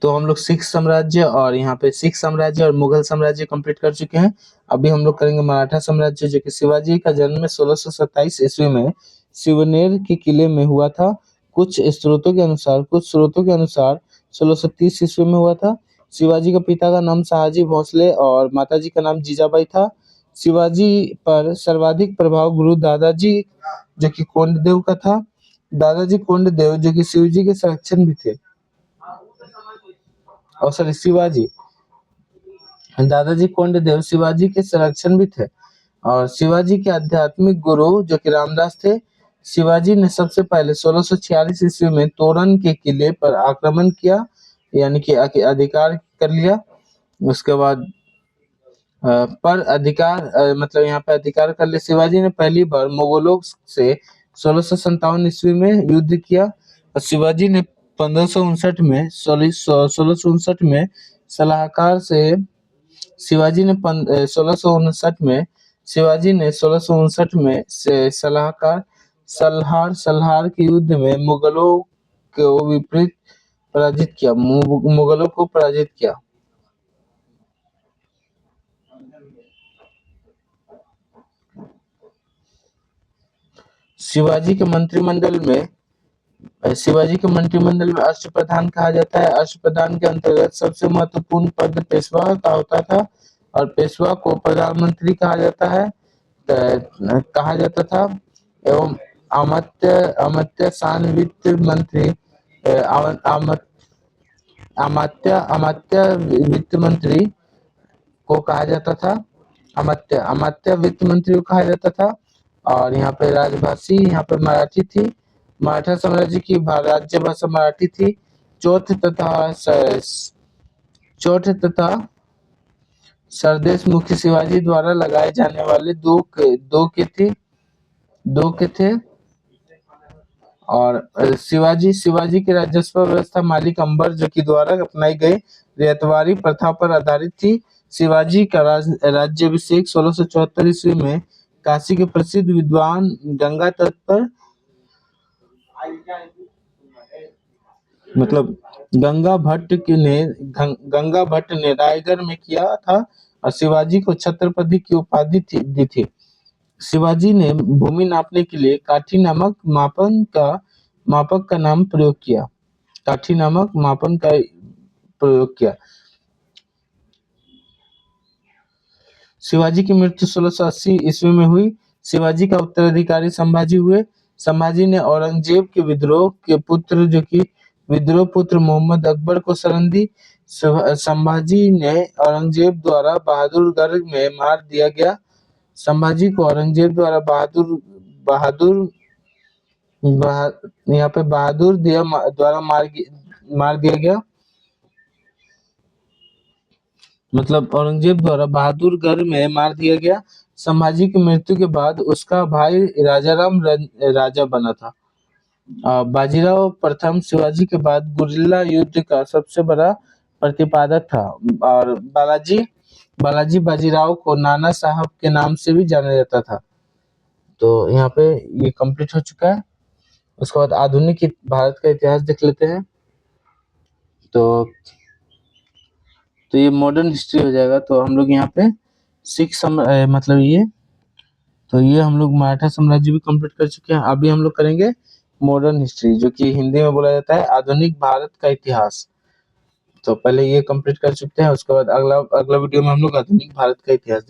तो हम लोग सिख साम्राज्य और यहाँ पे सिख साम्राज्य और मुगल साम्राज्य कंप्लीट कर चुके हैं। अभी हम लोग करेंगे मराठा साम्राज्य, जो कि शिवाजी का जन्म 1627 ईस्वी में शिवनेर के किले में हुआ था। कुछ स्रोतों के अनुसार 1630 ईस्वी में हुआ था। शिवाजी का पिता का नाम शहाजी भोसले और माताजी का नाम जीजाबाई था। शिवाजी पर सर्वाधिक प्रभाव गुरु दादाजी जो कि कोंडदेव का था। दादाजी कोंडदेव जो कि शिवजी के संरक्षण भी थे। और सॉरी शिवाजी दादाजी कोंडदेव शिवाजी के संरक्षण भी थे और शिवाजी के आध्यात्मिक गुरु जो कि रामदास थे। शिवाजी ने सबसे पहले 1646 ईस्वी में तोरण के किले पर आक्रमण किया, यानी कि अधिकार कर लिया। उसके बाद मतलब यहाँ पे अधिकार कर लिया। शिवाजी ने पहली बार मुगलों से 1657 ईस्वी में युद्ध किया और शिवाजी ने 1659 में सलाहकार से शिवाजी ने 1659 में से सल्हार के युद्ध में मुगलों को पराजित किया। शिवाजी के मंत्रिमंडल में अष्टप्रधान कहा जाता है। अष्टप्रधान के अंतर्गत सबसे महत्वपूर्ण पद पेशवा का होता था और पेशवा को प्रधानमंत्री कहा जाता था एवं अमात्य शान वित्त मंत्री अमात्य वित्त मंत्री को कहा जाता था। अमात्य वित्त मंत्री को कहा जाता था। और यहाँ पे राजभाषी यहाँ पे मराठी थी। मराठा साम्राज्य की राज्य भाषा मराठी थी। चौथ सरदेश मुख्य शिवाजी द्वारा लगाए जाने वाले दो के थे। और शिवाजी की राजस्व व्यवस्था मालिक अंबर जो कि द्वारा अपनाई गई रियायतवारी प्रथा पर आधारित थी। शिवाजी का राज्याभिषेक 1674 ईस्वी में काशी के प्रसिद्ध विद्वान गंगा तट पर मतलब गंगा भट्ट ने रायगढ़ में किया था और शिवाजी को छत्रपति की उपाधि दी थी। शिवाजी ने भूमि नापने के लिए काठी नामक मापक का प्रयोग किया। शिवाजी की मृत्यु 1680 ईस्वी में हुई। शिवाजी का उत्तराधिकारी संभाजी हुए। संभाजी ने औरंगजेब के विद्रोह पुत्र मोहम्मद अकबर को शरण दी। संभाजी ने औरंगजेब द्वारा बहादुरगढ़ में मार दिया गया। संभाजी को औरंगजेब द्वारा मार दिया गया। मतलब औरंगजेब द्वारा बहादुरगढ़ में मार दिया गया। संभाजी की मृत्यु के बाद उसका भाई राजाराम राजा बना था। बाजीराव प्रथम शिवाजी के बाद गुरिल्ला युद्ध का सबसे बड़ा प्रतिपादक था और बालाजी बाजीराव को नाना साहब के नाम से भी जाना जाता था। तो यहाँ पे ये कंप्लीट हो चुका है। उसके बाद आधुनिक भारत का इतिहास देख लेते हैं। तो ये मॉडर्न हिस्ट्री हो जाएगा। तो हम लोग यहाँ पे ये हम लोग मराठा साम्राज्य भी कंप्लीट कर चुके हैं। अभी हम लोग करेंगे मॉडर्न हिस्ट्री, जो कि हिंदी में बोला जाता है आधुनिक भारत का इतिहास। तो पहले ये कंप्लीट कर चुके हैं, उसके बाद अगला वीडियो में हम लोग आधुनिक भारत का इतिहास